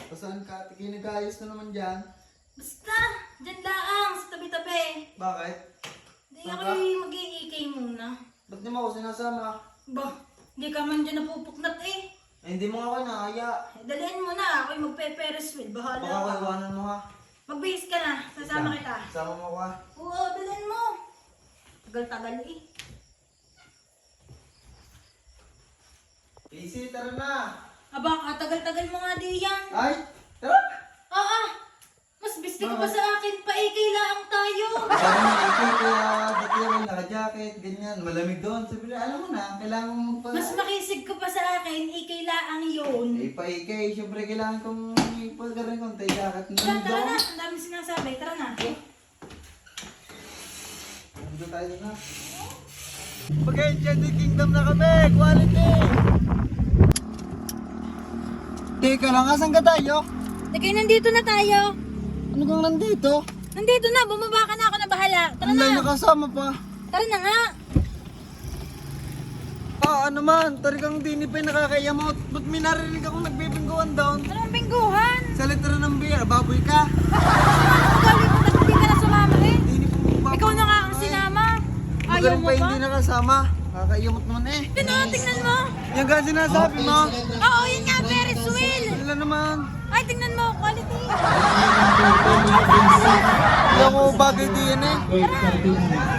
Saan ka? Tingin nag-ayos na naman dyan. Basta, dyan laang, sa tabi-tabi. Bakit? Hindi Saan ako ka? mag-iikay muna. Ba't di mo ako sinasama? Bah, hindi ka man dyan napupuknat eh. Eh, hindi mo nga ako nakaya. Dalhin mo na, ako'y magpe-Ferris wheel. Bahala Baka ko ka. iwanan mo ha. Magbihis ka na, sasama kita. Sama mo ko ha. Oo, dalhin mo. Tagal-tagal eh. Easy, tara na. Aba, katagal-tagal mo nga di yan. Ay, tara. Mas bisti ka pa sa akin, paikay lang tayo. Sabi mo, ikay kaya dati ako naka-jacket, ganyan. Malamig doon. Sabi na, alam mo na, kailangan mo magpa... Mas makisig ka pa sa akin, ikay laang yun. Eh, pa-ikay. Siyempre, kailangan kong ipagarin kong jacket. Tara, Malamig tara doon. na, ang dami sinasabi, tara na. Nandito tayo na. Mag-Enchanted Kingdom na kami! Quality! Teka lang, asan ka tayo? Sige, nandito na tayo. Ano kang nandito? Nandito na, bumaba ka na, ako na bahala. Tara Ang na, layo nakasama pa. tara na nga. Ano man, talagang di ni pa nakakayamot. Ba't may narinig akong nagbibingguan down? Ano ang bingguhan? Sa litera ng beer, baboy ka. Ano gawin mo, ba't hindi ka na sumama eh? Di ni pa Ikaw na nga ang sinama. Ayaw Magaling mo pa ba? hindi nakasama. Nakakayamot naman eh. Tingnan mo. Yan ka sinasabi mo. Oo, yun nga, Ferris wheel. Wala naman. Ay, tingnan mo, quality. Hindi ako bagay din eh. Tara.